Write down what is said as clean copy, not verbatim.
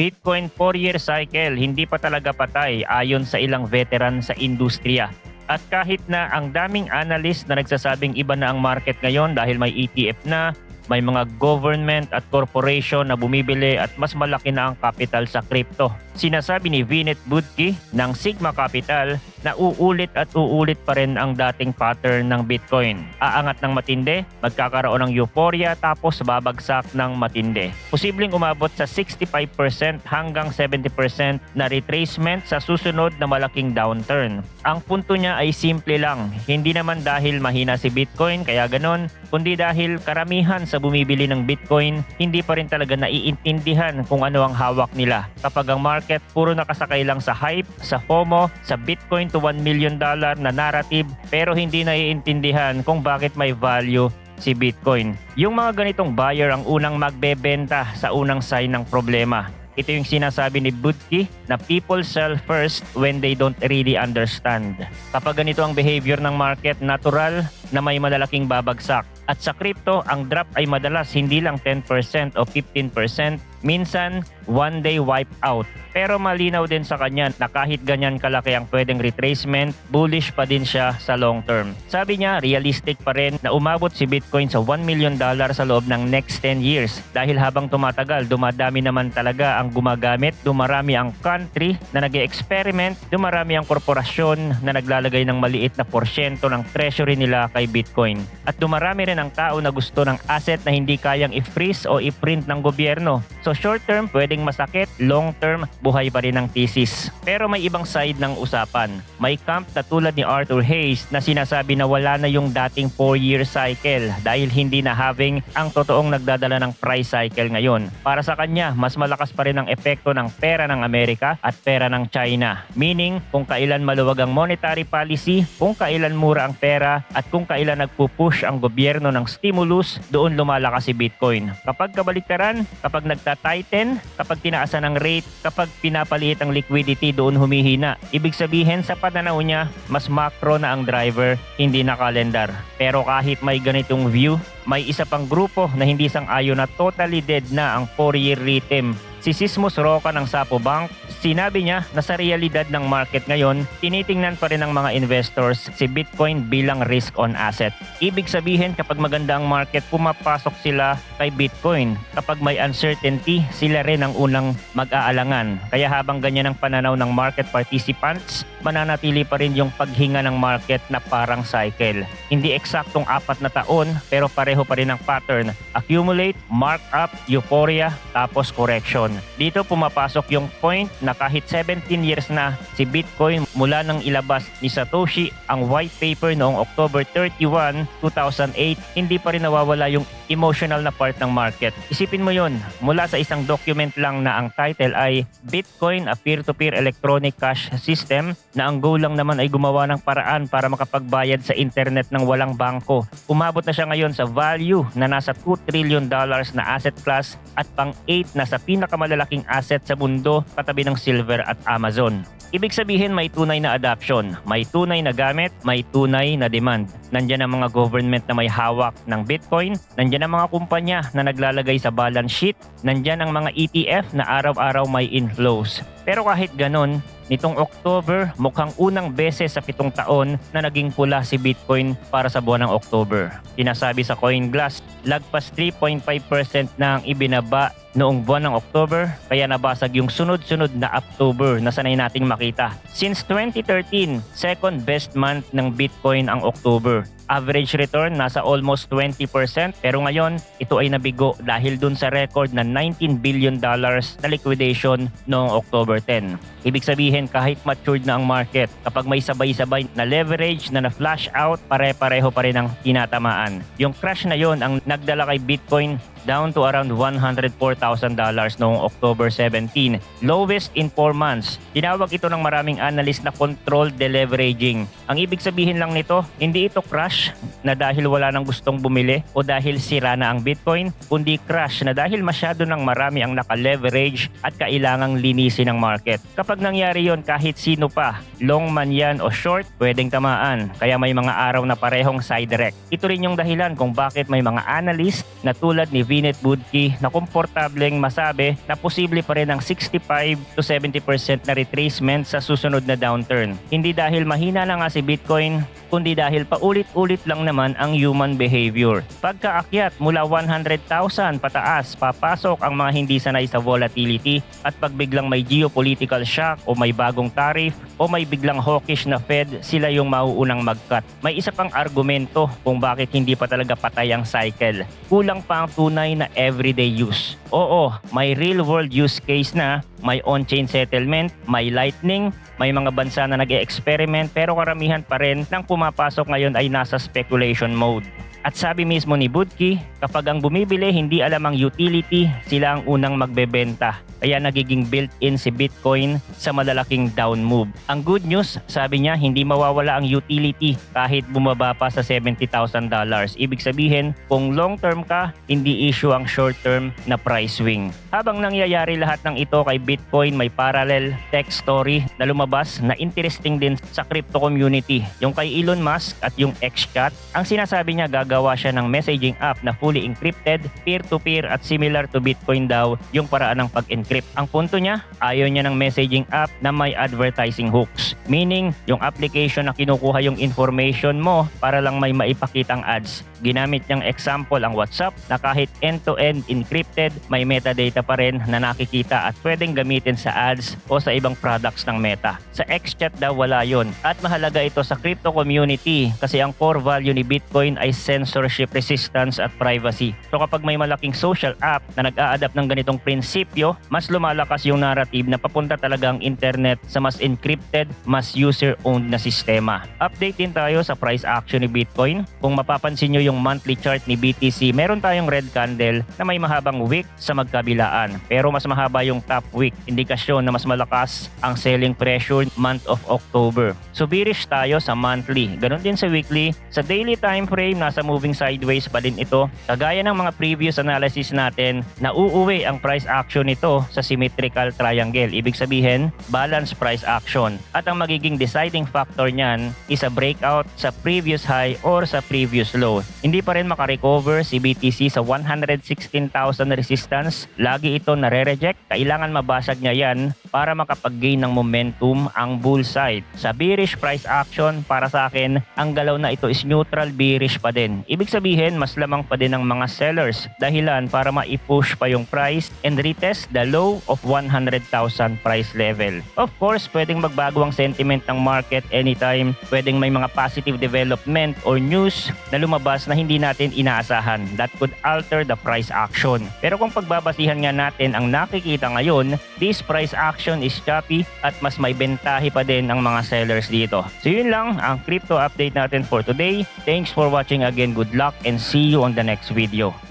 Bitcoin 4-year cycle hindi pa talaga patay ayon sa ilang veteran sa industriya. At kahit na ang daming analyst na nagsasabing iba na ang market ngayon dahil may ETF na, may mga government at corporation na bumibili at mas malaki na ang capital sa crypto. Sinasabi ni Vineet Budki ng Sigma Capital na uulit at uulit pa rin ang dating pattern ng Bitcoin. Aangat ng matindi, magkakaroon ng euphoria tapos babagsak ng matindi. Posibleng umabot sa 65% hanggang 70% na retracement sa susunod na malaking downturn. Ang punto niya ay simple lang, hindi naman dahil mahina si Bitcoin kaya ganon, kundi dahil karamihan sa bumibili ng Bitcoin hindi pa rin talaga naiintindihan kung ano ang hawak nila. Kapag ang market puro nakasakay lang sa hype, sa FOMO, sa Bitcoin to $1 million na narrative pero hindi naiintindihan kung bakit may value si Bitcoin. Yung mga ganitong buyer ang unang magbebenta sa unang sign ng problema. Ito yung sinasabi ni Budki na people sell first when they don't really understand. Kapag ganito ang behavior ng market, natural na may malalaking babagsak. At sa crypto, ang drop ay madalas hindi lang 10% o 15%, minsan one day wipe out. Pero malinaw din sa kanya na kahit ganyan kalaki ang pwedeng retracement, bullish pa din siya sa long term. Sabi niya, realistic pa rin na umabot si Bitcoin sa $1 million sa loob ng next 10 years. Dahil habang tumatagal, dumadami naman talaga ang gumagamit, dumarami ang country na nag-experiment, dumarami ang korporasyon na naglalagay ng maliit na porsyento ng treasury nila kay Bitcoin. At dumarami rin ang tao na gusto ng asset na hindi kayang i-freeze o i-print ng gobyerno. So short term, pwedeng masakit, long term, buhay pa rin ang thesis. Pero may ibang side ng usapan. May camp na tulad ni Arthur Hayes na sinasabi na wala na yung dating 4-year cycle dahil hindi na having ang totoong nagdadala ng price cycle ngayon. Para sa kanya, mas malakas pa rin ang epekto ng pera ng Amerika at pera ng China. Meaning, kung kailan maluwag ang monetary policy, kung kailan mura ang pera, at kung kailan nagpupush ang gobyerno ng stimulus, doon lumalakas si Bitcoin. Kapag kabaliktaran, kapag nagta-tighten, kapag tinaasan ang rate, kapag pinapaliit ang liquidity, doon humihina. Ibig sabihin sa pananaw niya, mas macro na ang driver, hindi na kalendar. Pero kahit may ganitong view, may isa pang grupo na hindi sang-ayon na totally dead na ang 4-year rhythm. Si Sismus Roca ng Sapo Bank, sinabi niya na sa realidad ng market ngayon, tinitingnan pa rin ng mga investors si Bitcoin bilang risk on asset. Ibig sabihin kapag maganda ang market, pumapasok sila kay Bitcoin. Kapag may uncertainty, sila rin ang unang mag-aalangan. Kaya habang ganyan ang pananaw ng market participants, mananatili pa rin yung paghinga ng market na parang cycle. Hindi eksaktong 4 na taon, pero pareho pa rin ang pattern. Accumulate, mark up, euphoria, tapos correction. Dito pumapasok yung point na kahit 17 years na si Bitcoin mula nang ilabas ni Satoshi ang white paper noong October 31, 2008, hindi pa rin nawawala yung emotional na part ng market. Isipin mo yun, mula sa isang document lang na ang title ay Bitcoin, a peer-to-peer electronic cash system, na ang goal lang naman ay gumawa ng paraan para makapagbayad sa internet ng walang bangko. Umabot na siya ngayon sa value na nasa $2 trillion na asset class at pang-8 na sa pinakamalalaking asset sa mundo katabi ng silver at Amazon. Ibig sabihin may tunay na adoption, may tunay na gamit, may tunay na demand. Nandiyan ang mga government na may hawak ng Bitcoin, nandiyan ang mga kumpanya na naglalagay sa balance sheet, nandiyan ang mga ETF na araw-araw may inflows. Pero kahit ganon, nitong October, mukhang unang beses sa 7 taon na naging pula si Bitcoin para sa buwan ng October. Sinasabi sa CoinGlass, lagpas 3.5% na ang ibinaba noong buwan ng October, kaya nabasag yung sunod-sunod na October na sanay nating makita. Since 2013, second best month ng Bitcoin ang October. Average return nasa almost 20%, pero ngayon ito ay nabigo dahil dun sa record na $19 billion na liquidation noong October 10. Ibig sabihin kahit matured na ang market, kapag may sabay-sabay na leverage na na-flash out, pare-pareho pa rin ang tinatamaan. Yung crash na yon ang nagdala kay Bitcoin down to around $104,000 noong October 17. Lowest in 4 months. Tinawag ito ng maraming analyst na controlled deleveraging. Ang ibig sabihin lang nito, hindi ito crash na dahil wala nang gustong bumili o dahil sira na ang Bitcoin, kundi crash na dahil masyado nang marami ang naka-leverage at kailangang linisin ng market. Kapag nangyari yon, kahit sino pa, long man yan o short, pwedeng tamaan. Kaya may mga araw na parehong side direct. Ito rin yung dahilan kung bakit may mga analyst na tulad ni Vinet Budki na komportableng masabi na posible pa rin ang 65 to 70% na retracement sa susunod na downturn. Hindi dahil mahina na nga si Bitcoin, kundi dahil paulit-ulit lang naman ang human behavior. Pagkaakyat mula 100,000 pataas, papasok ang mga hindi sanay sa volatility at pag biglang may geopolitical shock o may bagong tariff o may biglang hawkish na Fed, sila yung mauunang mag-cut. May isa pang argumento kung bakit hindi pa talaga patay ang cycle. Kulang pa ang tunay na everyday use. Oo, may real world use case na, may on-chain settlement, may lightning, may mga bansa na nag-e-experiment, pero karamihan pa rin ng pumapasok ngayon ay nasa speculation mode. At sabi mismo ni Budki, kapag ang bumibili hindi alam ang utility, sila ang unang magbebenta. Kaya nagiging built-in si Bitcoin sa malalaking down move. Ang good news, sabi niya, hindi mawawala ang utility kahit bumaba pa sa $70,000. Ibig sabihin, kung long-term ka, hindi issue ang short-term na price swing. Habang nangyayari lahat ng ito kay Bitcoin, may parallel tech story na lumabas na interesting din sa crypto community. Yung kay Elon Musk at yung XChat, ang sinasabi niya gagawa siya ng messaging app na fully encrypted, peer-to-peer at similar to Bitcoin daw yung paraan ng pag-encrypt. Ang punto niya, ayaw niya ng messaging app na may advertising hooks. Meaning, yung application na kinukuha yung information mo para lang may maipakitang ads. Ginamit niyang example ang WhatsApp na kahit end-to-end encrypted, may metadata pa rin na nakikita at pwedeng gamitin sa ads o sa ibang products ng Meta. Sa XChat daw wala yon. At mahalaga ito sa crypto community kasi ang core value ni Bitcoin ay censorship resistance at privacy. So kapag may malaking social app na nag-a-adapt ng ganitong prinsipyo, mas lumalakas yung narrative na papunta talaga ang internet sa mas encrypted, mas user-owned na sistema. Update din tayo sa price action ni Bitcoin. Kung mapapansin nyo yung monthly chart ni BTC, meron tayong red candle na may mahabang wick sa magkabilaan. Pero mas mahaba yung top wick, indikasyon na mas malakas ang selling pressure month of October. So bearish tayo sa monthly. Ganon din sa weekly. Sa daily time frame, nasa moving sideways pa din ito. Kagaya ng mga previous analysis natin, nauuwi ang price action nito sa symmetrical triangle. Ibig sabihin, balance price action. At ang magiging deciding factor niyan is a breakout sa previous high or sa previous low. Hindi pa rin makarecover si BTC sa 116,000 resistance. Lagi ito nare-reject. Kailangan mabasag niya yan para makapag-gain ng momentum ang bull side. Sa bearish price action, para sa akin, ang galaw na ito is neutral bearish pa din. Ibig sabihin, mas lamang pa din ng mga sellers. Dahilan para ma-push pa yung price and retest the low of 100,000 price level. Of course, pwedeng magbago ang sentiment ng market anytime. Pwedeng may mga positive development or news na lumabas na hindi natin inaasahan. That could alter the price action. Pero kung pagbabasihan nga natin ang nakikita ngayon, this price action is choppy at mas may bentahe pa din ang mga sellers dito. So yun lang ang crypto update natin for today. Thanks for watching again. Good luck and see you on the next video.